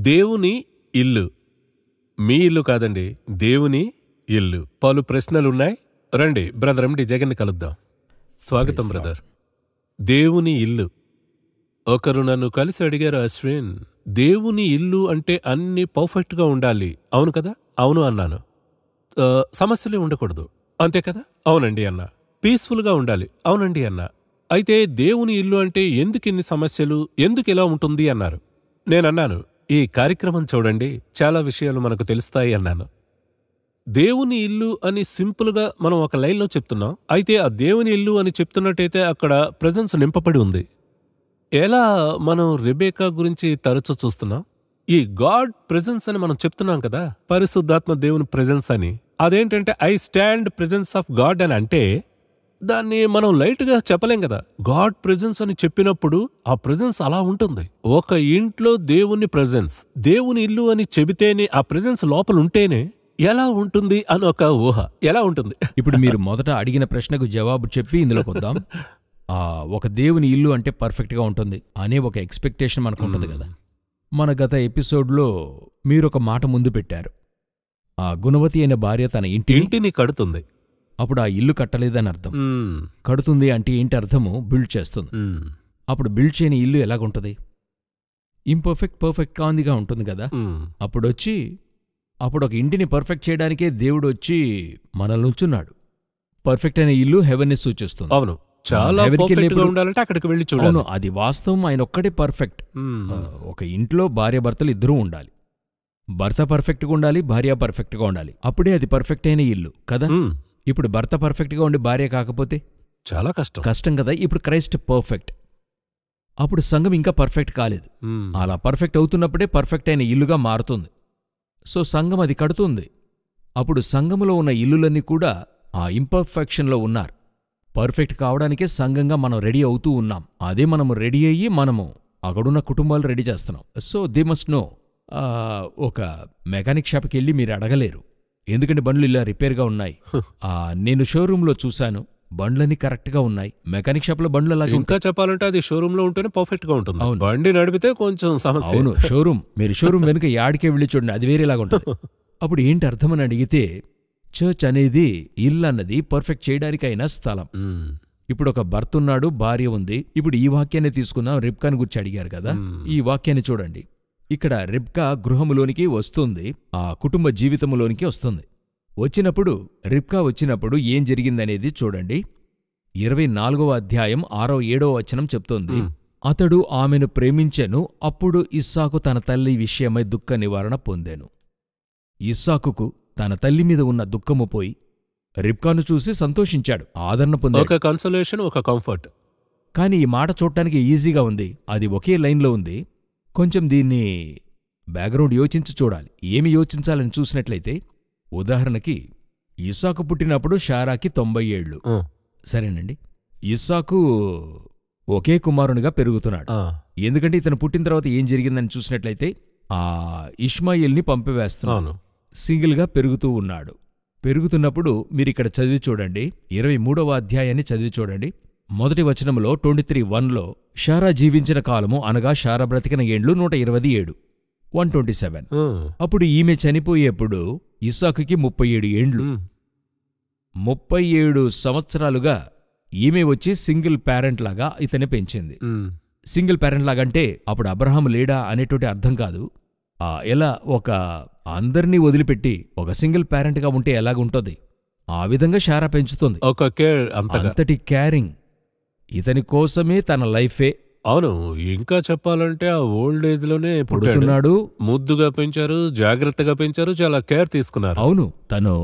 దేవుని ఇల్లు. మీ ఇల్లు కాదండి, దేవుని ఇల్లు. పలు ప్రశ్నలున్నాయి. రండి బ్రదర్ ఎండి జగన్ని కలుద్దాం. స్వాగతం బ్రదర్. దేవుని ఇల్లు. ఒకరు నన్ను కలిసి అడిగారు, అశ్విన్, దేవుని ఇల్లు అంటే అన్ని పర్ఫెక్ట్గా ఉండాలి, అవును కదా? అవును అన్నాను. సమస్యలే ఉండకూడదు, అంతే కదా? అవునండి అన్నా. పీస్ఫుల్గా ఉండాలి, అవునండి అన్నా. అయితే దేవుని ఇల్లు అంటే ఎందుకు ఇన్ని సమస్యలు, ఎందుకు ఇలా ఉంటుంది అన్నారు. నేనన్నాను, ఈ కార్యక్రమం చూడండి, చాలా విషయాలు మనకు తెలుస్తాయి అన్నాను. దేవుని ఇల్లు అని సింపుల్గా మనం ఒక లైన్లో చెప్తున్నాం. అయితే ఆ దేవుని ఇల్లు అని చెప్తున్నట్టయితే అక్కడ ప్రెజెన్స్ నింపబడి ఉంది. ఎలా మనం రెబేకా గురించి తరచూ చూస్తున్నాం. ఈ గాడ్ ప్రెజెన్స్ అని మనం చెప్తున్నాం కదా, పరిశుద్ధాత్మ దేవుని ప్రెజెన్స్ అని. అదేంటంటే I stand presence of God అని అంటే దాన్ని మనం లైట్గా చెప్పలేం కదా. గాడ్ ప్రెజెన్స్ అని చెప్పినప్పుడు ఆ ప్రెజెన్స్ అలా ఉంటుంది. ఒక ఇంట్లో దేవుని ప్రెజెన్స్, దేవుని ఇల్లు అని చెబితేనే ఆ ప్రెజెన్స్ లోపల ఉంటేనే ఎలా ఉంటుంది అని ఒక ఊహ. ఎలా ఉంటుంది? ఇప్పుడు మీరు మొదట అడిగిన ప్రశ్నకు జవాబు చెప్పి ఇందులోకి వద్దాం. ఒక దేవుని ఇల్లు అంటే పర్ఫెక్ట్గా ఉంటుంది అనే ఒక ఎక్స్పెక్టేషన్ మనకు ఉంటుంది కదా. మన గత ఎపిసోడ్లో మీరొక మాట ముందు పెట్టారు. ఆ గుణవతి అయిన భార్య తన ఇంటిని కడుతుంది. అప్పుడు ఆ ఇల్లు కట్టలేదని అర్థం. కడుతుంది అంటే ఏంటి అర్థము? బిల్డ్ చేస్తుంది. అప్పుడు బిల్డ్ చేయని ఇల్లు ఎలాగుంటుంది? ఇంపర్ఫెక్ట్ పర్ఫెక్ట్ కాందిగా ఉంటుంది కదా. అప్పుడు ఒక ఇంటిని పర్ఫెక్ట్ చేయడానికే దేవుడు వచ్చి మనల్ని ఉంచున్నాడు. పర్ఫెక్ట్ అనే ఇల్లు హెవెన్ని సూచిస్తుంది. అవును, చాలా పర్ఫెక్ట్గా ఉండాలంటే అక్కడికి వెళ్ళి చూడాలి. అవును, అది వాస్తవం. ఆయన ఒక్కడే పర్ఫెక్ట్. ఒక ఇంట్లో భార్యాభర్తలు ఇద్దరూ ఉండాలి. భర్త పర్ఫెక్ట్గా ఉండాలి, భార్య పర్ఫెక్ట్గా ఉండాలి. అప్పుడే అది పర్ఫెక్ట్ అయిన ఇల్లు కదా. ఇప్పుడు భర్త పర్ఫెక్ట్గా ఉండి భార్య కాకపోతే చాలా కష్టం కదా. ఇప్పుడు క్రైస్ట్ పర్ఫెక్ట్. అప్పుడు సంఘం ఇంకా పర్ఫెక్ట్ కాలేదు. అలా పర్ఫెక్ట్ అవుతున్నప్పుడే పర్ఫెక్ట్ అయిన ఇల్లుగా మారుతుంది. సో సంఘం అది కడుతుంది. అప్పుడు సంఘములో ఉన్న ఇల్లులన్నీ కూడా ఆ ఇంపర్ఫెక్షన్లో ఉన్నారు. పర్ఫెక్ట్ కావడానికే సంఘంగా మనం రెడీ అవుతూ ఉన్నాం. అదే మనము రెడీ అయ్యి మనము అక్కడున్న కుటుంబాలు రెడీ చేస్తున్నాం. So they must know. ఒక మెకానిక్ షాప్కి వెళ్ళి మీరు అడగలేరు, ఎందుకంటే బండ్లు ఇలా రిపేర్గా ఉన్నాయి. నేను షోరూంలో చూశాను, బండ్లన్నీ కరెక్ట్గా ఉన్నాయి. మెకానిక్ షాప్లో బండ్లు అలాగే. ఇంకా చెప్పాలంటే అది షోరూంలో ఉంటేనే పర్ఫెక్ట్గా ఉంటుంది. అవును, బండి నడిపితే కొంచెం సమస్య. అవును, షోరూం. మీరు షోరూం వెనుక యాడికే వెళ్ళి చూడండి, అది వేరేలాగా ఉంటుంది. అప్పుడు ఏంటి అర్థమని అడిగితే, చర్చ్ అనేది ఇల్లు అన్నది పర్ఫెక్ట్ చేయడానికైనా స్థలం. ఇప్పుడు ఒక భర్త ఉన్నాడు, భార్య ఉంది. ఇప్పుడు ఈ వాక్యాన్ని తీసుకుందాం. రిబ్కాని గురించి అడిగారు కదా, ఈ వాక్యాన్ని చూడండి. ఇక్కడ రిబ్కా గృహములోనికి వస్తుంది, ఆ కుటుంబ జీవితములోనికి వస్తుంది. రిబ్కా వచ్చినప్పుడు ఏం జరిగిందనేది చూడండి. 24వ అధ్యాయం 6-7వ వచనం చెప్తోంది. అతడు ఆమెను ప్రేమించెను, అప్పుడు ఇస్సాకు తన తల్లి విషయమై దుఃఖ నివారణ పొందెను. ఇస్సాకుకు తన తల్లి మీద ఉన్న దుఃఖము పోయి రిబ్కాను చూసి సంతోషించాడు, ఆదరణ పొందాడు. ఒక కన్సోలేషన్, ఒక కంఫర్ట్. కాని ఈ మాట చూడటానికి ఈజీగా ఉంది, అది ఒకే లైన్లో ఉంది. కొంచెం దీన్ని బ్యాక్గ్రౌండ్ యోచించి చూడాలి. ఏమి యోచించాలని చూసినట్లయితే, ఉదాహరణకి ఇస్సాకు పుట్టినప్పుడు షారాకి 90 ఏళ్ళు. సరేనండి, ఇస్సాకు ఒకే కుమారునిగా పెరుగుతున్నాడు. ఎందుకంటే ఇతను పుట్టిన తర్వాత ఏం జరిగిందని చూసినట్లయితే ఆ ఇష్మాయిల్ని పంపివేస్తున్నాను. సింగిల్గా పెరుగుతూ ఉన్నాడు. పెరుగుతున్నప్పుడు మీరిక్కడ చదివి చూడండి, 23వ అధ్యాయాన్ని చదివి చూడండి. మొదటి వచనంలో 23:1లో షారా జీవించిన కాలము అనగా షారా బ్రతికిన ఏండ్లు 127, 127. అప్పుడు ఈమె చనిపోయేప్పుడు ఇస్సాకుకి 37 ఏండ్లు. 37 సంవత్సరాలుగా ఈమె వచ్చి సింగిల్ పేరెంట్ లాగా ఇతన్ని పెంచింది. సింగిల్ పేరెంట్ లాగంటే అప్పుడు అబ్రహాం లేడా అనేటువంటి అర్థం కాదు. ఎలా ఒక అందరినీ వదిలిపెట్టి ఒక సింగిల్ పేరెంట్గా ఉంటే ఎలాగుంటుంది, ఆ విధంగా షారా పెంచుతుంది. ఒక కేర్, అంతటి క్యారింగ్. ఇతని కోసమే తన లైఫే. అవును, ఇంకా చెప్పాలంటే ఆ ఓల్డ్ ఏజ్ లోనే పుడుతున్నాడు. ముద్దుగా పెంచారు, జాగ్రత్తగా పెంచారు, చాలా కేర్ తీసుకున్నారు. అవును, తను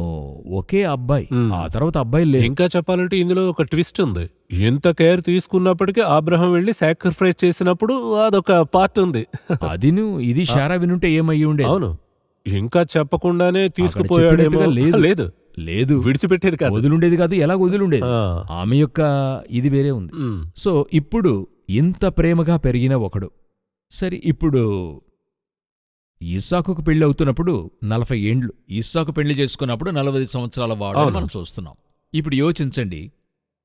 ఒకే అబ్బాయి, ఆ తర్వాత అబ్బాయి లేదు. ఇంకా చెప్పాలంటే ఇందులో ఒక ట్విస్ట్ ఉంది. ఎంత కేర్ తీసుకున్నప్పటికీ అబ్రహాం వెళ్లి సాక్రిఫైస్ చేసినప్పుడు అదొక పార్ట్ ఉంది. ఇది షారా వినుంటే ఏమయ్యి ఉండే. అవును, ఇంకా చెప్పకుండానే తీసుకుపోయాడేమో. లేదు లేదు, విడిచిపెట్టేది కాదు, వదిలుండేది కాదు. ఎలా వదిలుండేది? ఆమె యొక్క ఇది వేరే ఉంది. సో ఇప్పుడు ఇంత ప్రేమగా పెరిగిన ఒకడు. సరే, ఇప్పుడు ఇస్సాకుకు పెళ్లి అవుతున్నప్పుడు 40 ఏండ్లు. ఇస్సాకు పెళ్లి చేసుకున్నప్పుడు 40 సంవత్సరాల వాడు మనం చూస్తున్నాం. ఇప్పుడు యోచించండి,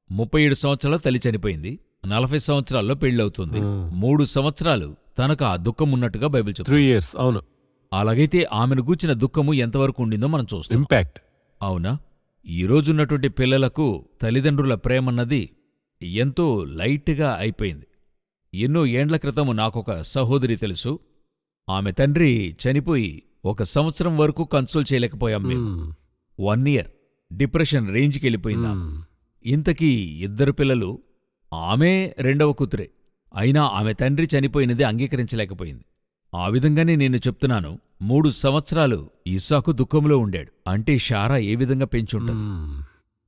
37 సంవత్సరాల తల్లి చనిపోయింది, 40 సంవత్సరాల్లో పెళ్ళవుతుంది. 3 సంవత్సరాలు తనకు ఆ దుఃఖం ఉన్నట్టుగా బైబిల్ చెప్తుంది. 3 years. అవును. అలాగైతే ఆమెను గూర్చిన దుఃఖము ఎంతవరకు ఉండిందో మనం చూస్తాం. ఇంపాక్ట్. అవునా? ఈరోజున్నటువంటి పిల్లలకు తల్లిదండ్రుల ప్రేమన్నది ఎంతో లైట్గా అయిపోయింది. ఎన్నో ఏండ్ల క్రితం నాకొక సహోదరి తెలుసు. ఆమె తండ్రి చనిపోయి 1 సంవత్సరం వరకు కన్సోల్ చేయలేకపోయాం మేము. 1 year డిప్రెషన్ రేంజ్కి వెళ్ళిపోయిందా. ఇంతకీ 2 పిల్లలు, ఆమె రెండవ కూతురే. అయినా ఆమె తండ్రి చనిపోయినది అంగీకరించలేకపోయింది. ఆ విధంగానే నేను చెప్తున్నాను, 3 సంవత్సరాలు ఇస్సాకు దుఃఖంలో ఉండాడు. అంటే షారా ఏ విధంగా పెంచుంటుంది.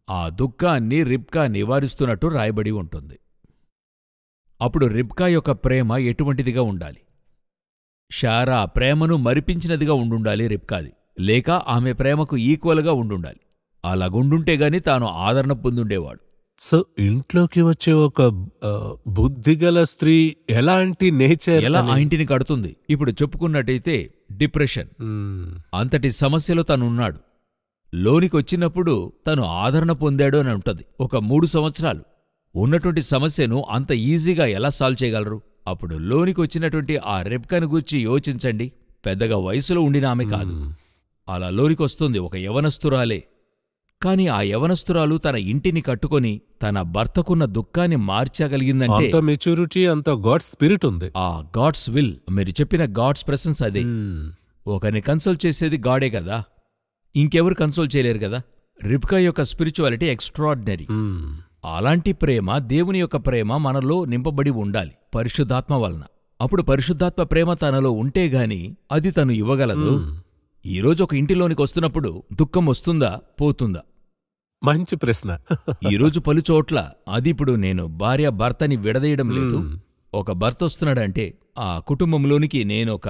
ఆ దుఃఖాన్ని రిబ్కా నివారిస్తున్నట్టు రాయబడి ఉంటుంది. అప్పుడు రిబ్కా యొక్క ప్రేమ ఎటువంటిదిగా ఉండాలి? షారా ప్రేమను మరిపించినదిగా ఉండుండాలి రిబ్కాది, లేక ఆమె ప్రేమకు ఈక్వల్గా ఉండుండాలి. అలాగుండుంటేగాని తాను ఆదరణ పొందుండేవాడు. సో ఇంట్లోకి వచ్చే ఒక బుద్ధిగల స్త్రీ ఎలాంటి నేచర్, ఎలా ఆ ఇంటిని కడుతుంది? ఇప్పుడు చెప్పుకున్నట్టయితే డిప్రెషన్, అంతటి సమస్యలో తనున్నాడు. లోనికొచ్చినప్పుడు తను ఆదరణ పొందాడు అని ఉంటది. ఒక 3 సంవత్సరాలు ఉన్నటువంటి సమస్యను అంత ఈజీగా ఎలా సాల్వ్ చేయగలరు? అప్పుడు లోనికొచ్చినటువంటి ఆ రెబ్కాను గూర్చి యోచించండి. పెద్దగా వయసులో ఉండిన ఆమె కాదు, అలా లోనికొస్తుంది ఒక యవనస్తురాలే. కాని ఆ యవనస్తురాలు తన ఇంటిని కట్టుకొని తన భర్తకున్న దుఃఖాన్ని మార్చగలిగిందంటే అంత మెచ్యూరిటీ, అంత గాడ్ స్పిరిట్ ఉంది. ఆ గాడ్స్ విల్, మీరు చెప్పిన గాడ్స్ ప్రెసెన్స్ అదే. ఒకరిని కన్సోల్ చేసేది గాడే కదా, ఇంకెవరు కన్సోల్ చేయలేరు కదా. రిబ్కా యొక్క స్పిరిచువాలిటీ ఎక్స్ట్రాడినరీ. అలాంటి ప్రేమ, దేవుని యొక్క ప్రేమ మనలో నింపబడి ఉండాలి పరిశుద్ధాత్మ వలన. అప్పుడు పరిశుద్ధాత్మ ప్రేమ తనలో ఉంటేగాని అది తను ఇవ్వగలదు. ఈరోజు ఒక ఇంటిలోనికి వస్తున్నప్పుడు దుఃఖం వస్తుందా, పోతుందా? మంచి ప్రశ్న. ఈరోజు పలుచోట్ల అది, ఇప్పుడు నేను భార్య భర్తని విడదీయడం లేదు. ఒక భర్త వస్తున్నాడంటే ఆ కుటుంబంలోనికి నేనొక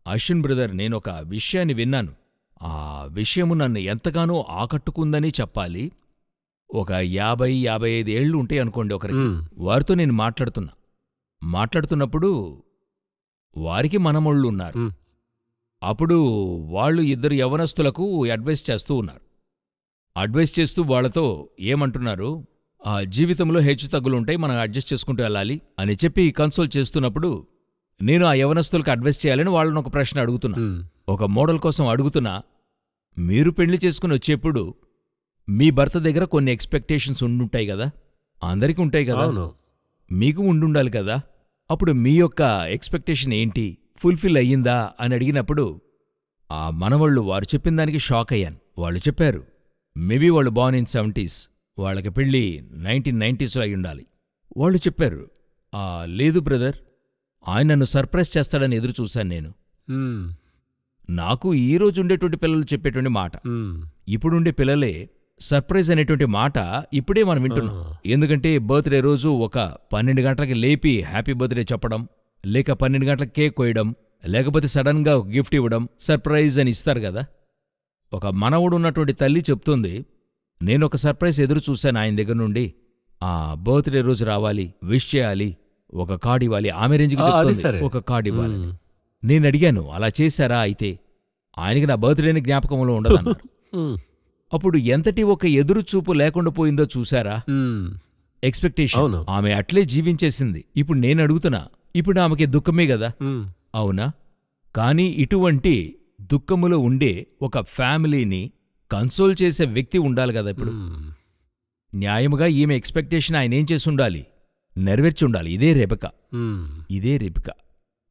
అశ్విన్ బ్రదర్, నేనొక విషయాన్ని విన్నాను. ఆ విషయము నన్ను ఎంతగానో ఆకట్టుకుందని చెప్పాలి. ఒక 50-55 ఏళ్ళు ఉంటాయి అనుకోండి ఒకరికి. వారితో నేను మాట్లాడుతున్నప్పుడు వారికి మనమోళ్ళు ఉన్నారు. అప్పుడు వాళ్ళు 2 యవనస్తులకు అడ్వైస్ చేస్తూ ఉన్నారు. అడ్వైస్ చేస్తూ వాళ్లతో ఏమంటున్నారు, ఆ జీవితంలో హెచ్చుతగ్గులుంటాయి, మనం అడ్జస్ట్ చేసుకుంటూ వెళ్ళాలి అని చెప్పి కన్సోల్ చేస్తున్నప్పుడు నేను ఆ యవనస్తులకు అడ్వైస్ చేయాలని వాళ్ళని ఒక ప్రశ్న అడుగుతున్నా. ఒక మోడల్ కోసం అడుగుతున్నా, మీరు పెళ్లి చేసుకుని వచ్చేప్పుడు మీ భర్త దగ్గర కొన్ని ఎక్స్పెక్టేషన్స్ ఉండుంటాయి కదా, అందరికీ ఉంటాయి కదా, మీకు ఉండుండాలి కదా. అప్పుడు మీ యొక్క ఎక్స్పెక్టేషన్ ఏంటి, ఫుల్ఫిల్ అయ్యిందా అని అడిగినప్పుడు ఆ మనవాళ్ళు వారు చెప్పిన దానికి షాక్ అయ్యాను. వాళ్ళు చెప్పారు, మేబీ వాళ్ళు బార్న్ ఇన్ 70s, వాళ్ళకి పెళ్ళి 1990sలో అయి ఉండాలి. వాళ్ళు చెప్పారు, లేదు బ్రదర్, ఆయన నన్ను సర్ప్రైజ్ చేస్తాడని ఎదురు చూశాను నేను. నాకు ఈరోజు ఉండేటువంటి పిల్లలు చెప్పేటువంటి మాట, ఇప్పుడుండే పిల్లలే సర్ప్రైజ్ అనేటువంటి మాట ఇప్పుడే మనం వింటున్నాం. ఎందుకంటే బర్త్డే రోజు ఒక 12 గంటలకి లేపి హ్యాపీ బర్త్డే చెప్పడం, లేక 12 గంటలకు కేక్ కోయడం, లేకపోతే సడన్గా గిఫ్ట్ ఇవ్వడం, సర్ప్రైజ్ అని ఇస్తారు కదా. ఒక మనవుడు ఉన్నటువంటి తల్లి చెప్తుంది, నేనొక సర్ప్రైజ్ ఎదురు చూశాను ఆయన దగ్గర నుండి, ఆ బర్త్డే రోజు రావాలి, విష్ చేయాలి, ఒక కార్డ్ ఇవ్వాలి. ఆమె రేంజ్కి చెప్తుంది ఒక కార్డ్ ఇవ్వాలి. నేను అడిగాను, అలా చేశారా? అయితే ఆయనకి నా బర్త్డేని జ్ఞాపకంలో ఉండదన్నారు. అప్పుడు ఎంతటి ఒక ఎదురు చూపు లేకుండా పోయిందో చూశారా? ఎక్స్పెక్టేషన్. ఆమె అట్లే జీవించేసింది. ఇప్పుడు నేను అడుగుతున్నా, ఇప్పుడు ఆమెకి దుఃఖమే గదా, అవునా? కాని ఇటువంటి దుఃఖములో ఉండే ఒక ఫ్యామిలీని కన్సోల్ చేసే వ్యక్తి ఉండాలి కదా. ఇప్పుడు న్యాయముగా ఈమె ఎక్స్పెక్టేషన్ ఆయన ఏం చేసి ఉండాలి, నెరవేర్చి ఉండాలి. ఇదే రెబెకా.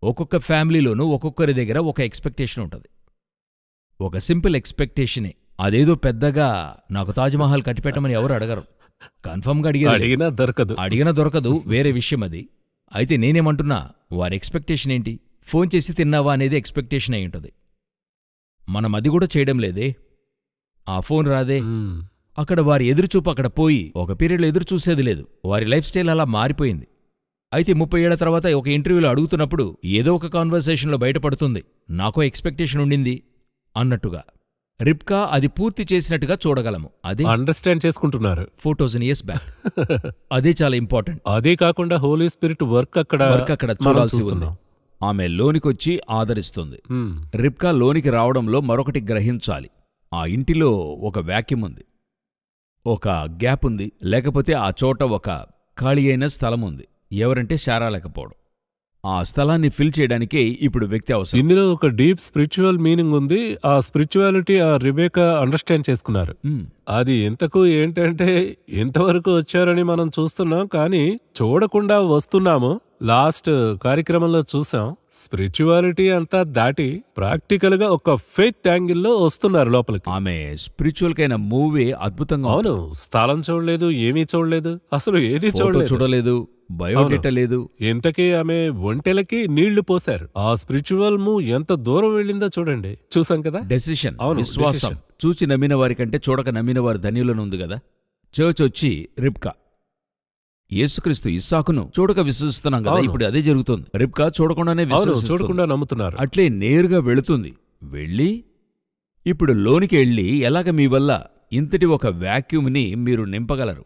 ఒక్కొక్క ఫ్యామిలీలోనూ ఒక్కొక్కరి దగ్గర ఒక ఎక్స్పెక్టేషన్ ఉంటుంది, ఒక సింపుల్ ఎక్స్పెక్టేషనే. అదేదో పెద్దగా నాకు తాజ్మహల్ కట్టిపెట్టమని ఎవరు అడగరు, కన్ఫర్మ్గా అడిగినా దొరకదు, వేరే విషయం అది. అయితే నేనేమంటున్నా, వారి ఎక్స్పెక్టేషన్ ఏంటి? ఫోన్ చేసి తిన్నావా అనేది ఎక్స్పెక్టేషన్ అయి ఉంటుంది. మనం అది కూడా చేయడం లేదే, ఆ ఫోన్ రాదే. అక్కడ వారి ఎదురుచూపు అక్కడ పోయి ఒక పీరియడ్లో ఎదురు చూసేది లేదు. వారి లైఫ్ స్టైల్ అలా మారిపోయింది. అయితే 30 ఏళ్ల తర్వాత ఒక ఇంటర్వ్యూలో అడుగుతున్నప్పుడు ఏదో ఒక కాన్వర్సేషన్లో బయటపడుతుంది, నాకో ఎక్స్పెక్టేషన్ ఉండింది అన్నట్టుగా. రిబ్కా అది పూర్తి చేసినట్టుగా చూడగలము. అదే అండర్స్టాండ్ చేసుకుంటున్నారు 4000 years బ్యాక్. అదే చాలా ఇంపార్టెంట్. అదే కాకుండా హోలీ స్పిరిట్ వర్క్ అక్కడ చూడాల్సి ఉంది. ఆమె లోనికొచ్చి ఆదరిస్తుంది. రిబ్కా లోనికి రావడంలో మరొకటి గ్రహించాలి, ఆ ఇంటిలో ఒక వ్యాక్యూమ్ ఉంది, ఒక గ్యాప్ ఉంది, లేకపోతే ఆ చోట ఒక ఖాళీ అయిన స్థలం ఉంది. ఎవరంటే శారా లేకపోవడం. ఆ స్థలాన్ని ఫిల్ చేయడానికే ఇప్పుడు వ్యక్తి అవసరం. ఇందులో ఒక డీప్ స్పిరిచువల్ మీనింగ్ ఉంది. ఆ స్పిరిచువాలిటీ ఆ రిబేకా అండర్స్టాండ్ చేసుకున్నారు. అది ఎంతకు ఏంటంటే ఎంతవరకు వచ్చారని మనం చూస్తున్నాం, కానీ చూడకుండా వస్తున్నాము. లాస్ట్ కార్యక్రమంలో చూసాం, స్పిరిచువాలిటీ అంతా దాటి ప్రాక్టికల్ గా ఒక ఫెయిత్ యాంగిల్లో వస్తున్నారు లోపలికి. ఆమె స్పిరిచువల్ కైన మూవీ అద్భుతంగా. అవును, స్థలం చూడలేదు, ఏమీ చూడలేదు, అసలు ఏది చూడలేదు, బయోడేటా లేదు. ఇంతకీ ఆమె ఒంటెలకి నీళ్లు పోశారు. ఆ స్పిరిచువల్ మూవ్ ఎంత దూరం వెళ్ళిందో చూడండి. చూసాం కదా. డెసిషన్, విశ్వాసం. చూచి నమ్మిన వారి కంటే చూడక నమ్మిన వారి ధన్యులను ఉంది కదా. చర్చ్ వచ్చి రిబ్కా, యేసుక్రీస్తు ఇస్సాకును చూడక విశ్వసిస్తున్నాం కదా. ఇప్పుడు అదే జరుగుతుంది. రిబ్కా చూడకుండానే చూడకుండా నమ్ముతున్నారు. అట్లే నేరుగా వెళుతుంది. వెళ్ళి ఇప్పుడు లోనికి వెళ్ళి ఎలాగ మీ వల్ల ఇంతటి ఒక వాక్యూమ్ని మీరు నింపగలరు.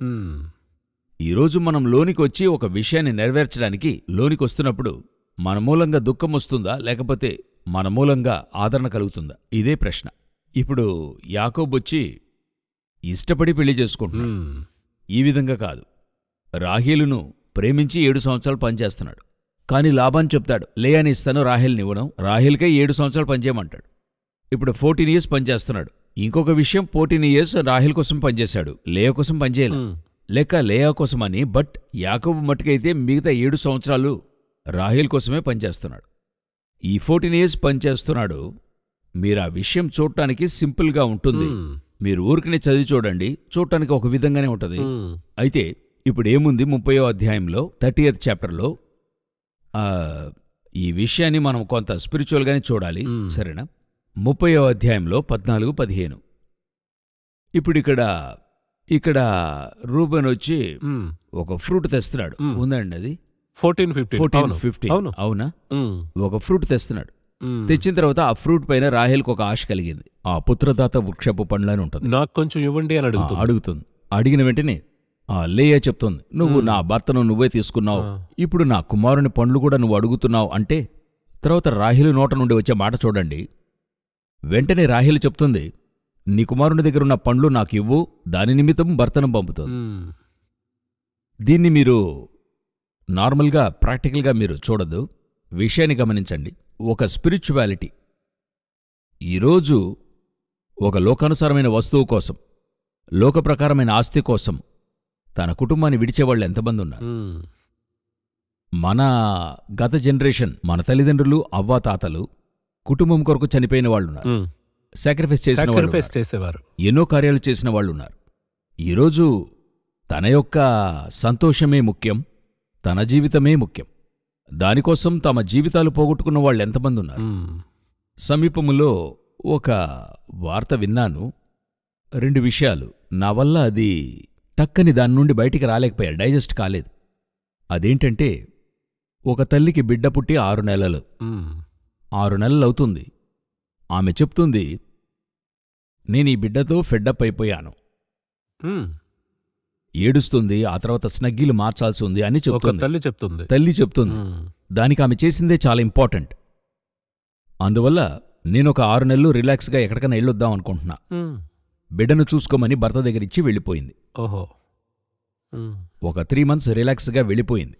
ఈరోజు మనం లోనికి వచ్చి ఒక విషయాన్ని నెరవేర్చడానికి లోనికి వస్తున్నప్పుడు మన మూలంగా దుఃఖం వస్తుందా, లేకపోతే మన మూలంగా ఆదరణ కలుగుతుందా? ఇదే ప్రశ్న. ఇప్పుడు యాకోబు వచ్చి ఇష్టపడి పెళ్లి చేసుకుంటున్నాడు. ఈ విధంగా కాదు. రాహేలును ప్రేమించి 7 సంవత్సరాలు పనిచేస్తున్నాడు. కాని లాబాను చెప్తాడు, లేయాని ఇస్తాను, రాహేల్ని ఇవ్వడం. రాహేల్కై 7 సంవత్సరాలు పనిచేయమంటాడు. ఇప్పుడు 14 years పనిచేస్తున్నాడు. ఇంకొక విషయం, 14 years రాహేల్ కోసం పనిచేశాడు, లేయా కోసం పనిచేయలేదు. లేక లేయా కోసమని. బట్ యాకోబు మట్టుకైతే మిగతా 7 సంవత్సరాలు రాహేల్ కోసమే పనిచేస్తున్నాడు. ఈ 14 years పనిచేస్తున్నాడు. మీరు ఆ విషయం చూడటానికి సింపుల్గా ఉంటుంది. మీరు ఊరికనే చదివి చూడండి, చూడటానికి ఒక విధంగానే ఉంటుంది. అయితే ఇప్పుడు ఏముంది 30వ అధ్యాయంలో 30th చాప్టర్లో ఈ విషయాన్ని మనం కొంత స్పిరిచువల్గానే చూడాలి. సరేనా? 30వ అధ్యాయంలో 14-15. ఇప్పుడు ఇక్కడ రూబెన్ వచ్చి ఒక ఫ్రూట్ తెస్తున్నాడు. ఉందండి అది 14-15. అవునా? ఒక ఫ్రూట్ తెస్తున్నాడు. తెచ్చిన తర్వాత ఆ ఫ్రూట్ పైన రాహేల్కి ఒక ఆశ కలిగింది. ఆ పుత్రదాత వృక్షపు పండ్లని ఉంటుంది, నాకు కొంచెం ఇవ్వండి అని అడుగుతుంది. అడిగిన వెంటనే లేయా చెప్తుంది, నువ్వు నా భర్తను నువ్వే తీసుకున్నావు, ఇప్పుడు నా కుమారుని పండ్లు కూడా నువ్వు అడుగుతున్నావు అంటే. తర్వాత రాహేలు నోట నుండి వచ్చే మాట చూడండి. వెంటనే రాహేలు చెప్తుంది, నీ కుమారుని దగ్గరున్న పండ్లు నాకు ఇవ్వు, దాని నిమిత్తం భర్తను పంపుతుంది. దీన్ని మీరు నార్మల్గా ప్రాక్టికల్గా మీరు చూడదు. విషయాన్ని గమనించండి. ఒక స్పిరిచువాలిటీ ఈరోజు ఒక లోకానుసారమైన వస్తువు కోసం, లోకప్రకారమైన ఆస్తి కోసం తన కుటుంబాన్ని విడిచేవాళ్ళు ఎంతమంది ఉన్నారు? మన గత జనరేషన్, మన తల్లిదండ్రులు, అవ్వాతాతలు కుటుంబం కొరకు చనిపోయిన వాళ్ళున్నారు, సాక్రిఫైస్ చేసేవారు, ఎన్నో కార్యాలు చేసిన వాళ్ళున్నారు. ఈరోజు తన యొక్క సంతోషమే ముఖ్యం, తన జీవితమే ముఖ్యం. దానికోసం తమ జీవితాలు పోగొట్టుకున్న వాళ్ళు ఎంతమంది ఉన్నారు? సమీపములో ఒక వార్త విన్నాను. 2 విషయాలు నా వల్ల అది టక్కని దాని నుండి బయటికి రాలేకపోయా, డైజెస్ట్ కాలేదు. అదేంటంటే, ఒక తల్లికి బిడ్డ పుట్టి 6 నెలలు, 6 నెలలు అవుతుంది. ఆమె చెప్తుంది, నేను ఈ బిడ్డతో ఫెడ్డప్ అయిపోయాను. ఏడుస్తుంది. ఆ తర్వాత స్నగ్గీలు మార్చాల్సి ఉంది అని తల్లి చెప్తుంది. దానికి ఆమె చేసిందే చాలా ఇంపార్టెంట్. అందువల్ల నేనొక 6 నెలలు రిలాక్స్గా ఎక్కడికైనా వెళ్ళొద్దాం అనుకుంటున్నా. బిడ్డను చూసుకోమని భర్త దగ్గరిచ్చి వెళ్ళిపోయింది. ఒక 3 months రిలాక్స్గా వెళ్ళిపోయింది.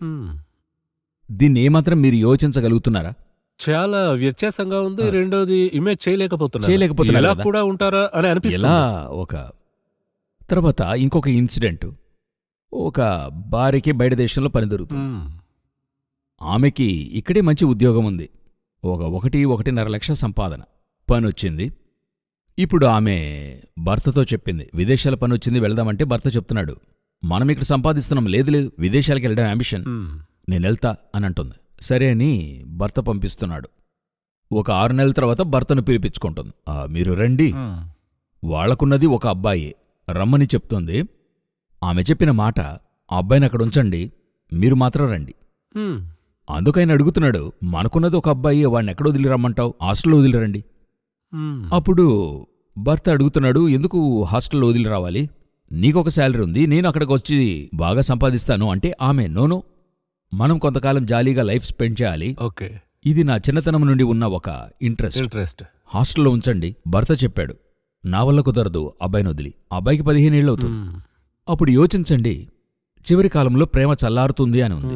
దీన్ని ఏమాత్రం మీరు యోచించగలుగుతున్నారా? చాలా వ్యత్యాసంగా ఉంది. రెండోది, ఇమేజ్ చేయలేకపోతున్నారు. ఎలా కూడా ఉంటారా అని అనిపిస్తుంది. ఒక తర్వాత ఇంకొక ఇన్సిడెంట్. ఒక భార్యకి బయట దేశంలో పని దొరుకుతుంది. ఆమెకి ఇక్కడే మంచి ఉద్యోగం ఉంది. ఒక 1.5 లక్ష సంపాదన. పని వచ్చింది. ఇప్పుడు ఆమె భర్తతో చెప్పింది, విదేశాల పని వచ్చింది, వెళదామంటే భర్త చెప్తున్నాడు, మనం ఇక్కడ సంపాదిస్తున్నాం. లేదు, విదేశాలకు వెళ్ళడం అంబిషన్, నేనెళ్తా అని అంటుంది. సరే అని భర్త పంపిస్తున్నాడు. ఒక 6 నెలల తర్వాత భర్తను పిలిపించుకుంటుంది. మీరు రండి, వాళ్లకున్నది ఒక అబ్బాయి, రమ్మని చెప్తుంది. ఆమె చెప్పిన మాట, ఆ అబ్బాయిని అక్కడ ఉంచండి, మీరు మాత్రం రండి. అందుకైనా అడుగుతున్నాడు, మనకున్నది ఒక అబ్బాయి, వాడిని ఎక్కడ వదిలి రమ్మంటావు? హాస్టల్లో వదిలిరండి. అప్పుడు భర్త అడుగుతున్నాడు, ఎందుకు హాస్టల్లో వదిలి రావాలి? నీకొక శాలరీ ఉంది, నేను అక్కడికి వచ్చి బాగా సంపాదిస్తాను అంటే ఆమె నోనో, మనం కొంతకాలం జాలీగా లైఫ్ స్పెండ్ చేయాలి. ఇది నా చిన్నతనం నుండి ఉన్న ఒక ఇంట్రెస్ట్. హాస్టల్లో ఉంచండి. భర్త చెప్పాడు, నా వల్ల కుదరదు అబ్బాయిని వదిలి. అబ్బాయికి 15 ఏళ్ళు అవుతుంది. అప్పుడు యోచించండి, చివరి కాలంలో ప్రేమ చల్లారుతుంది అని ఉంది.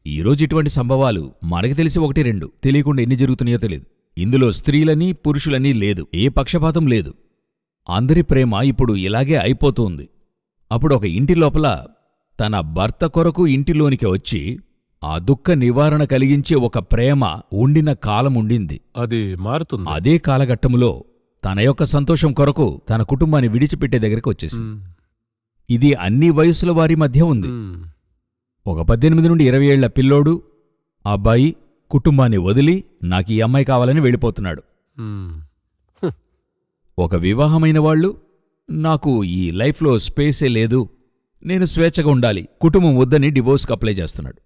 ఈరోజు ఇటువంటి సంభవాలు మనకి తెలిసి 1-2, తెలియకుండా ఎన్ని జరుగుతున్నాయో తెలియదు. ఇందులో స్త్రీలని పురుషులని లేదు, ఏ పక్షపాతం లేదు. అందరి ప్రేమ ఇప్పుడు ఇలాగే అయిపోతుంది. అప్పుడు ఒక ఇంటి లోపల తన భర్త కొరకు ఇంటిలోనికి వచ్చి ఆ దుఃఖ నివారణ కలిగించే ఒక ప్రేమ ఉండిన కాలముండింది. అది మారుతుంది. అదే కాలఘట్టములో తన యొక్క సంతోషం కొరకు తన కుటుంబాన్ని విడిచిపెట్టే దగ్గరికి వచ్చేసింది. ఇది అన్ని వయసుల వారి మధ్య ఉంది. ఒక 18 నుండి 20 ఏళ్ల పిల్లోడు, అబ్బాయి కుటుంబాన్ని వదిలి నాకు ఈ అమ్మాయి కావాలని వెళ్ళిపోతున్నాడు. ఒక వివాహమైన వాళ్ళు నాకు ఈ లైఫ్లో స్పేసే లేదు, నేను స్వేచ్ఛగా ఉండాలి, కుటుంబం వద్దని డివోర్స్కి అప్లై చేస్తున్నాడు.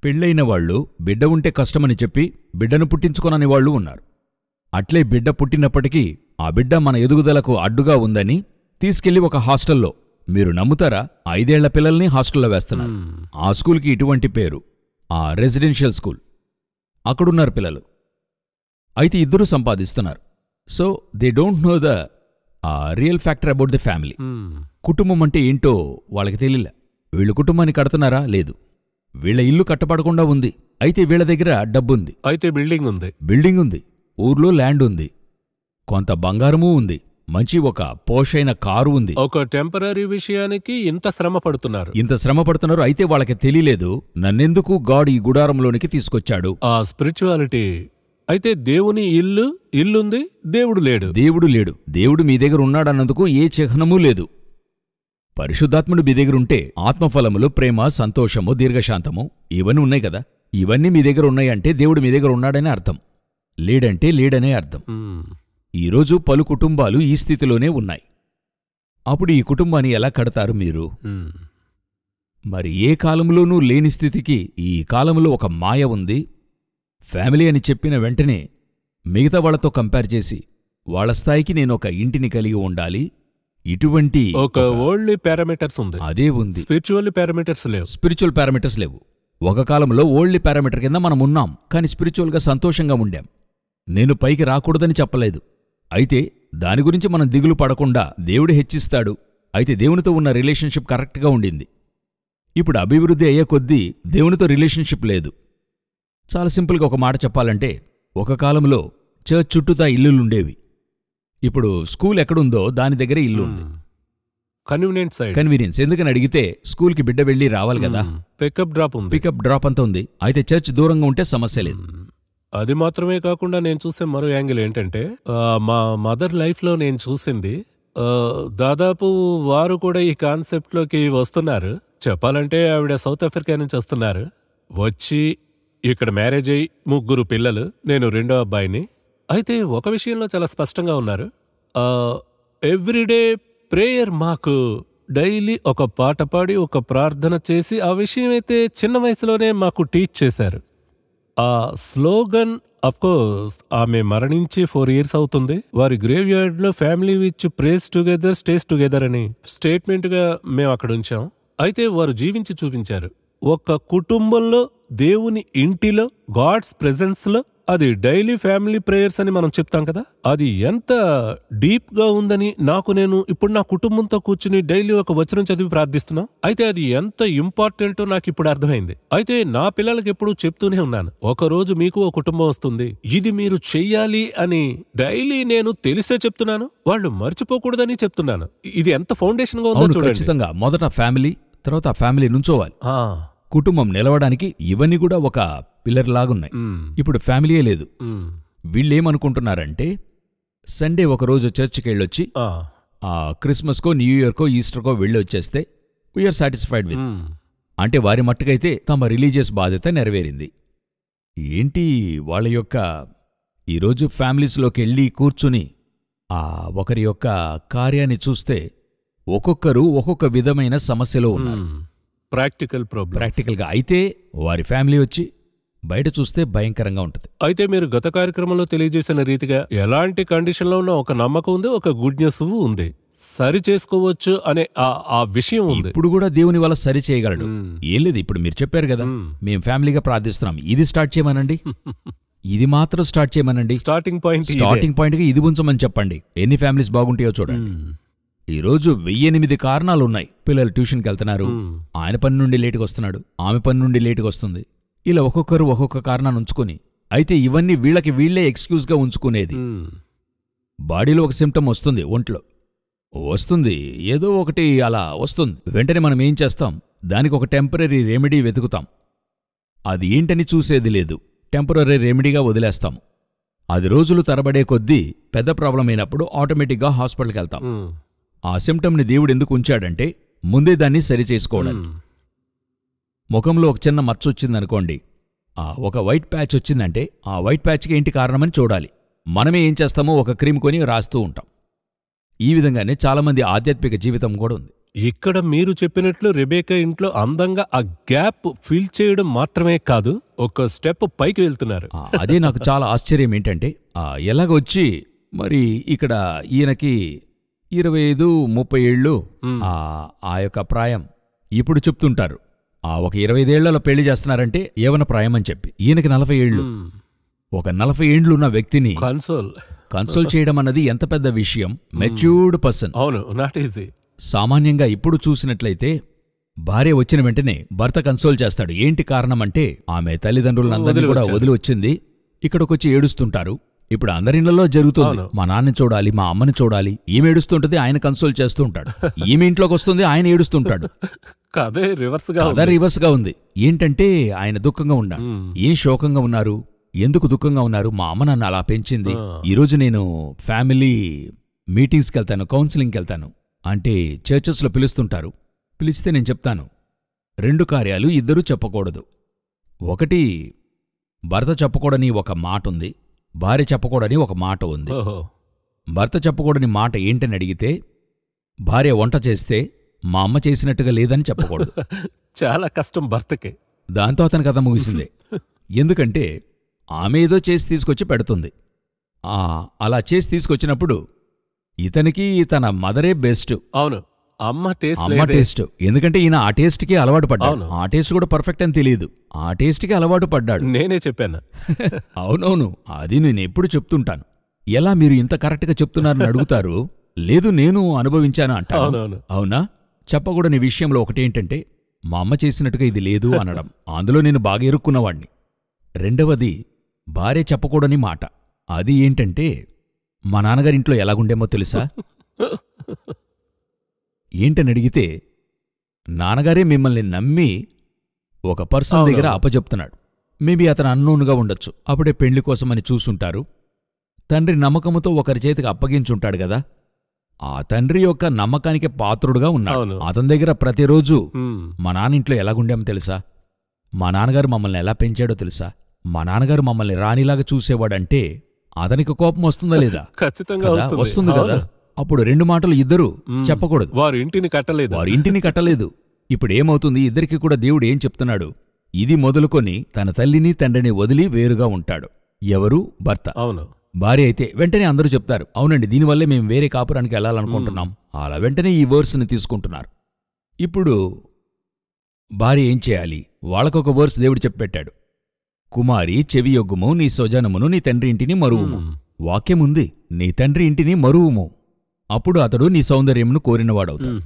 పెళ్ళైన వాళ్ళు బిడ్డ ఉంటే కష్టమని చెప్పి బిడ్డను పుట్టించుకోనని వాళ్ళు ఉన్నారు. అట్లే బిడ్డ పుట్టినప్పటికీ ఆ బిడ్డ మన ఎదుగుదలకు అడ్డుగా ఉందని తీసుకెళ్లి ఒక హాస్టల్లో, మీరు నమ్ముతారా, 5 ఏళ్ల పిల్లల్ని హాస్టల్లో వేస్తున్నారు. ఆ స్కూల్కి ఇటువంటి పేరు, ఆ రెసిడెన్షియల్ స్కూల్. అక్కడున్నారు పిల్లలు. అయితే ఇద్దరూ సంపాదిస్తున్నారు. So they don't know the real factor about the family. కుటుంబం అంటే ఏంటో వాళ్ళకి తెలియలే. వీళ్ళు కుటుంబాన్ని కడుతున్నారా? లేదు. వీళ్ళ ఇల్లు కట్టపడకుండా ఉంది. అయితే వీళ్ళ దగ్గర డబ్బుంది. అయితే బిల్డింగ్ ఉంది, ఊర్లో ల్యాండ్ ఉంది, కొంత బంగారమూ ఉంది, మంచి ఒక పోషైన కారు ఉంది. ఒక టెంపరరీ విషయానికి ఇంత శ్రమ పడుతున్నారు. అయితే వాళ్ళకి తెలియలేదు నన్నెందుకు గాడ్ ఈ గుడారంలోనికి తీసుకొచ్చాడు. ఆ స్పిరిచువాలిటీ. అయితే దేవుని ఇల్లుంది, దేవుడు లేడు. దేవుడు మీ దగ్గర ఉన్నాడన్నందుకు ఏ చిహ్నమూ లేదు. పరిశుద్ధాత్ముడు మీ దగ్గరుంటే ఆత్మఫలములు, ప్రేమ, సంతోషము, దీర్ఘశాంతము ఇవన్నీ ఉన్నాయి కదా. ఇవన్నీ మీ దగ్గర ఉన్నాయంటే దేవుడు మీ దగ్గర ఉన్నాడనే అర్థం. లేడంటే లేడనే అర్థం. ఈరోజు పలు కుటుంబాలు ఈ స్థితిలోనే ఉన్నాయి. అప్పుడు ఈ కుటుంబాన్ని ఎలా కడతారు మీరు? మరి ఏ కాలంలోనూ లేని స్థితికి ఈ కాలంలో ఒక మాయ ఉంది. ఫ్యామిలీ అని చెప్పిన వెంటనే మిగతా వాళ్లతో కంపేర్ చేసి వాళ్ళ స్థాయికి నేనొక ఇంటిని కలిగి ఉండాలి, ఇటువంటి ఒక వరల్డ్లీ పారామీటర్స్ ఉంది. అదే ఉంది. స్పిరిచువల్ పారామీటర్స్ లేవు. ఒక కాలంలో వరల్డ్లీ పారామీటర్ కింద మనం ఉన్నాం, కానీ స్పిరిచువల్గా సంతోషంగా ఉండాం. నేను పైకి రాకూడదని చెప్పలేదు. అయితే దాని గురించి మనం దిగులు పడకుండా దేవుడు హెచ్చిస్తాడు. అయితే దేవునితో ఉన్న రిలేషన్షిప్ కరెక్ట్గా ఉండింది. ఇప్పుడు అభివృద్ధి అయ్యే కొద్దీ దేవునితో రిలేషన్షిప్ లేదు. చాలా సింపుల్గా ఒక మాట చెప్పాలంటే, ఒక కాలంలో చర్చ్ చుట్టూతా ఇల్లులుండేవి. ఇప్పుడు స్కూల్ ఎక్కడుందో దాని దగ్గర ఇల్లు ఉంది. కన్వీనియన్స్. ఎందుకని అడిగితే స్కూల్కి బిడ్డ వెళ్ళి రావాలి కదా. పికప్ డ్రాప్ అంతా ఉంది. అయితే చర్చ్ దూరంగా ఉంటే సమస్య లేదు. అది మాత్రమే కాకుండా నేను చూసే మరో యాంగిల్ ఏంటంటే, మా మదర్ లైఫ్లో నేను చూసింది, దాదాపు వారు కూడా ఈ కాన్సెప్ట్లోకి వస్తున్నారు. చెప్పాలంటే ఆవిడ సౌత్ ఆఫ్రికా నుంచి వస్తున్నారు. వచ్చి ఇక్కడ మ్యారేజ్ అయ్యి 3 పిల్లలు, నేను 2వ అబ్బాయిని. అయితే ఒక విషయంలో చాలా స్పష్టంగా ఉన్నారు. ఎవ్రీడే ప్రేయర్, మాకు డైలీ ఒక పాట పాడి ఒక ప్రార్థన చేసి ఆ విషయం అయితే చిన్న వయసులోనే మాకు టీచ్ చేశారు. ఆ స్లోగన్, అఫ్కోర్స్ ఆమె మరణించి 4 years అవుతుంది. వారి గ్రేవ్ యార్డ్ లో family which praise together stays together అని స్టేట్మెంట్ గా మేము అక్కడ ఉంచాం. అయితే వారు జీవించి చూపించారు. ఒక కుటుంబంలో, దేవుని ఇంటిలో, గాడ్స్ ప్రెజెన్స్ లో అది డైలీ ఫ్యామిలీ ప్రేయర్స్ అని మనం చెప్తాం కదా, అది ఎంత డీప్ గా ఉందని నేను ఇప్పుడు నా కుటుంబంతో కూర్చుని డైలీ ఒక వచనం చదివి ప్రార్థిస్తున్నాం. అయితే అది ఎంత ఇంపార్టెంటో నాకు ఇప్పుడు అర్థమైంది. అయితే నా పిల్లలకి ఎప్పుడు చెప్తూనే ఉన్నాను, ఒక రోజు మీకు ఓ కుటుంబం వస్తుంది, ఇది మీరు చెయ్యాలి అని డైలీ నేను తెలిసే చెప్తున్నాను, వాళ్ళు మర్చిపోకూడదని చెప్తున్నాను. ఇది ఎంత ఫౌండేషన్ గా ఉందో చూడండి. మొదట ఫ్యామిలీ, తర్వాత ఫ్యామిలీ నుంచోవాలి. కుటుంబం నిలవడానికి ఇవన్నీ కూడా ఒక పిల్లర్ లాగున్నాయి. ఇప్పుడు ఫ్యామిలీయే లేదు. వీళ్ళేమనుకుంటున్నారంటే, సండే ఒకరోజు చర్చికి వెళ్ళొచ్చి క్రిస్మస్కో, న్యూ ఇయర్కో, ఈస్టర్కో వెళ్ళి వచ్చేస్తే వీఆర్ సాటిస్ఫైడ్ విత్. అంటే వారి మట్టుకైతే తమ రిలీజియస్ బాధ్యత నెరవేరింది. ఏంటి వాళ్ళ యొక్క ఈరోజు ఫ్యామిలీస్లోకి వెళ్ళి కూర్చుని ఒకరి యొక్క కార్యాన్ని చూస్తే ఒక్కొక్కరు ఒక్కొక్క విధమైన సమస్యలో ఉన్నారు. ప్రాక్టికల్గా అయితే వారి ఫ్యామిలీ వచ్చి బయట చూస్తే భయంకరంగా ఉంటుంది. అయితే మీరు గత కార్యక్రమంలో తెలియజేసిన రీతిగా ఎలాంటి కండిషన్లో ఉన్న ఒక నమ్మకం ఉంది, ఒక గుడ్ న్యూస్ ఉంది, సరి చేసుకోవచ్చు అనే ఆ విషయం ఉంది. ఇప్పుడు కూడా దేవుని వల్ల సరి చేయగలడు. ఏం లేదు, ఇప్పుడు మీరు చెప్పారు కదా, మేం ఫ్యామిలీగా ప్రార్థిస్తున్నాం, ఇది స్టార్ట్ చేయమనండి, ఇది మాత్రం స్టార్ట్ చేయమనండి. స్టార్టింగ్ పాయింట్ గా ఇది ఉంచమని చెప్పండి. ఎన్ని ఫ్యామిలీస్ బాగుంటాయో చూడండి. ఈరోజు 1008 కారణాలున్నాయి. పిల్లలు ట్యూషన్కి వెళ్తున్నారు, ఆయన పని నుండి లేటుగా వస్తున్నాడు, ఆమె పని నుండి లేటుగా వస్తుంది. ఇలా ఒక్కొక్కరు ఒక్కొక్క కారణాన్ని ఉంచుకుని, అయితే ఇవన్నీ వీళ్ళకి వీళ్లే ఎక్స్క్యూజ్గా ఉంచుకునేది. బాడీలో ఒక సిమ్టమ్ వస్తుంది, ఒంట్లో వస్తుంది, ఏదో ఒకటి అలా వస్తుంది. వెంటనే మనం ఏం చేస్తాం? దానికి ఒక టెంపరరీ రెమెడీ వెతుకుతాం. అది ఏంటని చూసేది లేదు, టెంపరరీ రెమెడీగా వదిలేస్తాం. అది రోజులు తరబడే కొద్దీ పెద్ద ప్రాబ్లం అయినప్పుడు ఆటోమేటిక్గా హాస్పిటల్కి వెళ్తాం. ఆ సిమ్టమ్ని దేవుడు ఎందుకు ఉంచాడంటే ముందే దాన్ని సరిచేసుకోవడానికి. ముఖంలో ఒక చిన్న మచ్చ వచ్చిందనుకోండి, ఒక వైట్ ప్యాచ్ వచ్చిందంటే ఆ వైట్ ప్యాచ్కి ఏంటి కారణమని చూడాలి. మనమే ఏం చేస్తామో ఒక క్రీమ్ కొని రాస్తూ ఉంటాం. ఈ విధంగానే చాలామంది ఆధ్యాత్మిక జీవితం కూడా ఉంది. ఇక్కడ మీరు చెప్పినట్లు రెబేకా ఇంట్లో అందంగా ఆ గ్యాప్ ఫిల్ చేయడం మాత్రమే కాదు, ఒక స్టెప్ పైకి వెళ్తున్నారు. అదే నాకు చాలా ఆశ్చర్యం ఏంటంటే, ఎలాగొచ్చి మరి ఇక్కడ ఈయనకి 25-30 ఏళ్ళు ఆ యొక్క ప్రాయం. ఇప్పుడు చెప్తుంటారు ఒక 25 ఏళ్లలో పెళ్లి చేస్తున్నారంటే ఏవన ప్రాయం అని చెప్పి. ఈయనకి 40 ఏళ్ళు. ఒక 40 ఏండ్లున్న వ్యక్తిని కన్సోల్ చేయడం అన్నది ఎంత పెద్ద విషయం. Matured person. అవును, నాట్ ఈజీ. సామాన్యంగా ఇప్పుడు చూసినట్లయితే భార్య వచ్చిన వెంటనే భర్త కన్సోల్ చేస్తాడు. ఏంటి కారణమంటే ఆమె తల్లిదండ్రులందరినీ కూడా వదిలి వచ్చింది, ఇక్కడికొచ్చి ఏడుస్తుంటారు. ఇప్పుడు అందరిళ్లలో జరుగుతుంది. మా నాన్నని చూడాలి, మా అమ్మని చూడాలి. ఈమె ఏడుస్తుంటది, ఆయన కన్సోల్ చేస్తూ ఉంటాడు. ఈమె ఇంట్లోకి వస్తుంది, ఆయన ఏడుస్తుంటాడు. అదే రివర్స్ గా ఉంది. ఏంటంటే ఆయన దుఃఖంగా ఉన్నాడు. ఏం శోకంగా ఉన్నారు, ఎందుకు దుఃఖంగా ఉన్నారు? మా అమ్మ నన్ను అలా పెంచింది. ఈరోజు నేను ఫ్యామిలీ మీటింగ్స్కి వెళ్తాను, కౌన్సిలింగ్కి వెళ్తాను అంటే చర్చెస్లో పిలుస్తుంటారు. పిలిస్తే నేను చెప్తాను, 2 కార్యాలు ఇద్దరూ చెప్పకూడదు. ఒకటి భర్త చెప్పకూడని ఒక మాట ఉంది, భార్య చెప్పకూడని ఒక మాట ఉంది. భర్త చెప్పకూడని మాట ఏంటని అడిగితే, భార్య వంట చేస్తే మా అమ్మ చేసినట్టుగా లేదని చెప్పకూడదు. చాలా కష్టం భర్తకి. దాంతో అతని కథ ముగిసిందే. ఎందుకంటే ఆమె ఏదో చేసి తీసుకొచ్చి పెడుతుంది. అలా చేసి తీసుకొచ్చినప్పుడు ఇతనికి తన మదరే బెస్ట్. అవును, అమ్మ టేస్ట్. ఎందుకంటే ఈయన ఆ టేస్ట్కి అలవాటు పడ్డాడు. ఆ టేస్ట్ కూడా పర్ఫెక్ట్ అని తెలియదు, ఆ టేస్ట్కి అలవాటు పడ్డాడు. నేనే చెప్పాను. అవునవును, అది నేను ఎప్పుడు చెప్తుంటాను. ఎలా మీరు ఇంత కరెక్ట్గా చెప్తున్నారని అడుగుతారు. లేదు, నేను అనుభవించాను అంటాను. అవునా? చెప్పకూడని విషయంలో ఒకటేంటంటే మా అమ్మ చేసినట్టుగా ఇది లేదు అనడం. అందులో నేను బాగా ఇరుక్కున్నవాణ్ణి. రెండవది భార్య చెప్పకూడని మాట. అది ఏంటంటే మా నాన్నగారింట్లో ఎలాగుండేమో తెలుసా? ఏంటని అడిగితే, నాన్నగారే మిమ్మల్ని నమ్మి ఒక పర్సన్ దగ్గర అప్పచెప్తున్నాడు. మేబీ అతను అన్నోన్గా ఉండొచ్చు. అప్పుడే పెళ్లి కోసమని చూసుంటారు. తండ్రి నమ్మకముతో ఒకరి చేతికి అప్పగించుంటాడు గదా. ఆ తండ్రి యొక్క నమ్మకానికి పాత్రుడుగా ఉన్నాడు. అతని దగ్గర ప్రతిరోజు మా నాన్నింట్లో ఎలాగుండేమో తెలుసా, మా నాన్నగారు మమ్మల్ని ఎలా పెంచాడో తెలుసా, మా నాన్నగారు మమ్మల్ని రాణిలాగా చూసేవాడంటే అతనికి కోపం వస్తుందా లేదా? ఖచ్చితంగా వస్తుంది కదా. అప్పుడు 2 మాటలు ఇద్దరు చెప్పకూడదు. వారు ఇంటిని కట్టలేదు. ఇప్పుడు ఏమవుతుంది? ఇద్దరికి కూడా దేవుడు ఏం చెప్తున్నాడు? ఇది మొదలుకొని తన తల్లిని తండ్రిని వదిలి వేరుగా ఉంటాడు. ఎవరు? భర్త. అవును. భార్య అయితే వెంటనే అందరూ చెప్తారు, అవునండి, దీనివల్లే మేము వేరే కాపురానికి వెళ్ళాలనుకుంటున్నాం. అలా వెంటనే ఈ వర్స్ని తీసుకుంటున్నారు. ఇప్పుడు భార్య ఏం చేయాలి? వాళ్ళకొక వర్స్ దేవుడు చెప్పెట్టాడు. కుమారి, చెవియొగ్గుము, నీ స్వజనమును నీ తండ్రి ఇంటిని మరువుము. వాక్యముంది, నీ తండ్రి ఇంటిని మరువుము, అప్పుడు అతడు నీ సౌందర్యమును కోరినవాడవుతాడు.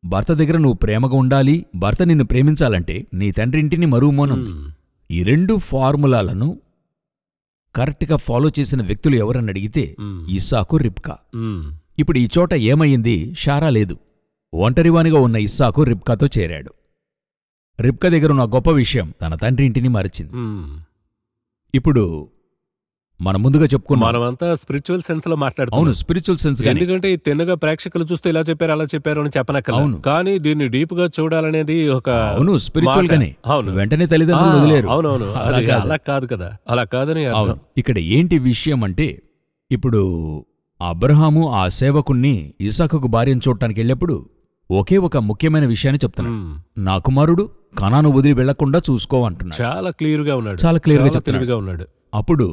భర్త దగ్గర నువ్వు ప్రేమగా ఉండాలి, భర్త నిన్ను ప్రేమించాలంటే నీ తండ్రి ఇంటిని మరువుమోనుంది. ఈ 2 ఫార్ములాలను కరెక్ట్గా ఫాలో చేసిన వ్యక్తులు ఎవరని అడిగితే ఇస్సాకు, రిబ్కా. ఇప్పుడు ఈ చోట ఏమయ్యింది? షారా లేదు. ఒంటరివానిగా ఉన్న ఇస్సాకు రిబ్కాతో చేరాడు. రిబ్కా దగ్గర ఉన్న గొప్ప విషయం, తన తండ్రి ఇంటిని మరిచింది. ఇప్పుడు మనం ముందుగా చెప్పుకున్నాం, మనమంతా స్పిరిచువల్ సెన్స్ లో మాట్లాడుతాం. అవును, స్పిరిచువల్ సెన్స్. ఎందుకంటే తిన్నగా ప్రేక్షకులు చూస్తే ఇలా చెప్పారు అలా చెప్పారు అని చెప్పనక్కర్లేదు. కానీ దీన్ని డీప్ గా చూడాలనేది ఒక స్పిరిచువల్ గానే. వెంటనే తల్లిదండ్రులు వదిలేరు. అవునవును, అలా కాదు కదా, అలా కాదని అర్థం. ఇక్కడ ఏంటి విషయం అంటే, ఇప్పుడు అబ్రహాము ఆ సేవకుణ్ణి ఇసాకుకు భార్యను చూడటానికి వెళ్ళినప్పుడు ఒకే ఒక ముఖ్యమైన విషయాన్ని చెప్తున్నాడు. నా కుమారుడు కనాను వదిలి వెళ్లకుండా చూసుకో అంటున్నాడు. చాలా క్లియర్ గా ఉన్నాడు. అప్పుడు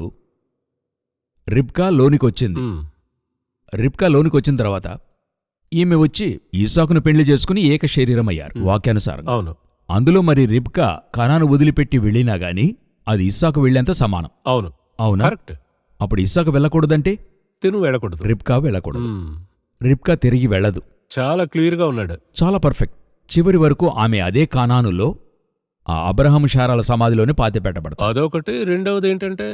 రిబ్కా లోనికొచ్చింది. రిబ్కా లోనికొచ్చిన తర్వాత ఈమె వచ్చి ఇస్సాకును పెళ్లి చేసుకుని ఏక శరీరమయ్యారు వాక్యానుసారం. అవును. అందులో మరి రిబ్కా కనాను వదిలిపెట్టి వెళ్ళినా గాని అది ఇస్సాకు వెళ్లేంత సమానం. అవును. అవునా? అప్పుడు ఇస్సాకు వెళ్ళకూడదంటే తిను వెళ్ళకూడదు, రిబ్కా వెళ్ళకూడదు. రిబ్కా తిరిగి వెళ్ళదు. చాలా క్లియర్గా ఉన్నాడు. చాలా పర్ఫెక్ట్. చివరి వరకు ఆమె అదే కానానులో ఆ అబ్రహాము శారాల సమాధిలోనే పాతిపెట్టబడతారు. అదొకటి. రెండవది ఏంటంటే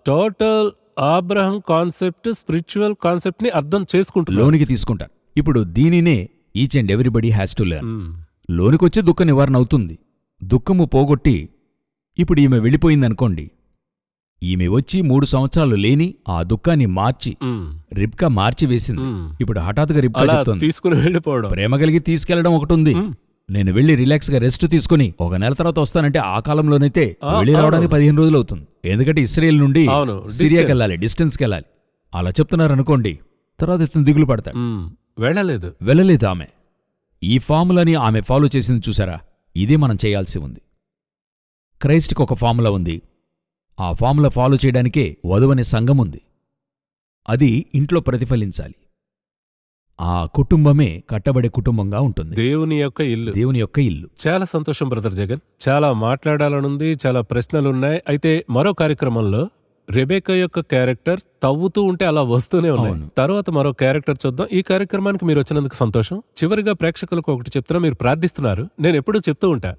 total Abraham concept, spiritual concept ని అర్థం చేసుకుంటున్నారు, లోనికి తీసుకుంటారు. ఇప్పుడు దీనినే each and everybody has to learn. లోనికొచ్చే దుఃఖ నివారణ అవుతుంది. దుఃఖము పోగొట్టి ఇప్పుడు ఈమె వెళ్ళిపోయిందనుకోండి, ఈమె వచ్చి 3 సంవత్సరాలు లేని ఆ దుఃఖాన్ని మార్చి రిబ్కా మార్చివేసింది. ఇప్పుడు హఠాత్తుగా రిబ్కా చెప్తోంది, తీసుకుని వెళ్ళిపోవడం. ప్రేమ కలిగి తీసుకెళ్లడం ఒకటుంది, నేను వెళ్ళి రిలాక్స్ గా రెస్ట్ తీసుకుని 1 నెల తర్వాత వస్తానంటే ఆ కాలంలోనైతే వెళ్ళి రావడానికి 15 రోజులు అవుతుంది. ఎందుకంటే ఇస్రాయేల్ నుండి సిరియాకి వెళ్ళాలి, డిస్టెన్స్కి వెళ్ళాలి. అలా చెప్తున్నారనుకోండి, తర్వాత ఇతను దిగులు పడతాడు. వెళ్ళలేదు ఆమె. ఈ ఫార్ములాని ఆమె ఫాలో చేసింది చూసారా? ఇదే మనం చేయాల్సి ఉంది. క్రైస్ట్కి ఒక ఫార్ములా ఉంది. ఆ ఫార్ములా ఫాలో చేయడానికే వధువనే సంఘం ఉంది. అది ఇంట్లో ప్రతిఫలించాలి. ఆ కుటుంబమే కట్టబడే కుటుంబంగా ఉంటుంది. దేవుని యొక్క ఇల్లు. దేవుని యొక్క ఇల్లు. చాలా సంతోషం బ్రదర్ జగన్. చాలా మాట్లాడాలనుంది, చాలా ప్రశ్నలున్నాయి. అయితే మరో కార్యక్రమంలో రెబెకా యొక్క క్యారెక్టర్ తవ్వుతూ ఉంటే అలా వస్తూనే ఉన్నాయి. తర్వాత మరో క్యారెక్టర్ చూద్దాం. ఈ కార్యక్రమానికి మీరు వచ్చినందుకు సంతోషం. చివరిగా ప్రేక్షకులకు ఒకటి చెప్తున్నా, మీరు ప్రార్థిస్తున్నారు. నేను ఎప్పుడూ చెప్తూ ఉంటా,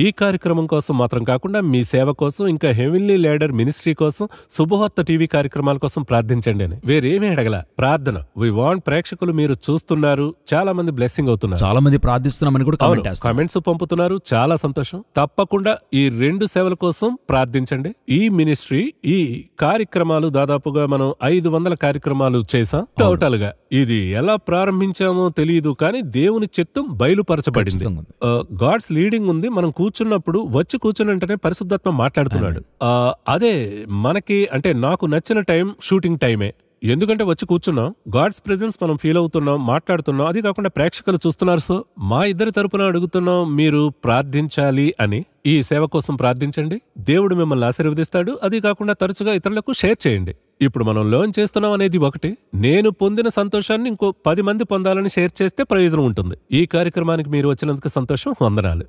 ఈ కార్యక్రమం కోసం మాత్రం కాకుండా మీ సేవ కోసం, ఇంకా హెవెన్లీ లీడర్ మినిస్ట్రీ కోసం, శుభవార్త టీవీ కార్యక్రమాల కోసం ప్రార్థించండి అని. వేరేమీ అడగల, ప్రార్థన. వి వాంట్ ప్రేక్షకులు మీరు చూస్తున్నారు, చాలా మంది బ్లెస్సింగ్ అవుతున్నారు, చాలా మంది ప్రార్థిస్తున్నామని కూడా కామెంట్స్ పంపుతున్నారు. చాలా సంతోషం. తప్పకుండా ఈ 2 సేవల కోసం ప్రార్థించండి. ఈ మినిస్ట్రీ, ఈ కార్యక్రమాలు దాదాపుగా మనం 500 కార్యక్రమాలు చేశాం టోటల్ గా. ఇది ఎలా ప్రారంభించామో తెలియదు, కానీ దేవుని చిత్తం బయలుపరచబడింది. గాడ్స్ లీడింగ్ ఉంది. మనం కూర్చున్నప్పుడు వచ్చి కూర్చుని వెంటనే పరిశుద్ధాత్మ మాట్లాడుతున్నాడు. అదే మనకి, అంటే నాకు నచ్చిన టైం షూటింగ్ టైమే. ఎందుకంటే వచ్చి కూర్చున్నాం, గాడ్స్ ప్రెజెన్స్ మనం ఫీల్ అవుతున్నాం, మాట్లాడుతున్నాం. అది కాకుండా ప్రేక్షకులు చూస్తున్నారు. సో మా ఇద్దరి తరపున అడుగుతున్నాం, మీరు ప్రార్థించాలి అని. ఈ సేవ కోసం ప్రార్థించండి, దేవుడు మిమ్మల్ని ఆశీర్వదిస్తాడు. అది కాకుండా తరచుగా ఇతరులకు షేర్ చేయండి. ఇప్పుడు మనం లోన్ చేస్తున్నాం అనేది ఒకటి, నేను పొందిన సంతోషాన్ని ఇంకో 10 మంది పొందాలని షేర్ చేస్తే ప్రయోజనం ఉంటుంది. ఈ కార్యక్రమానికి మీరు వచ్చినందుకు సంతోషం. వందనాలు.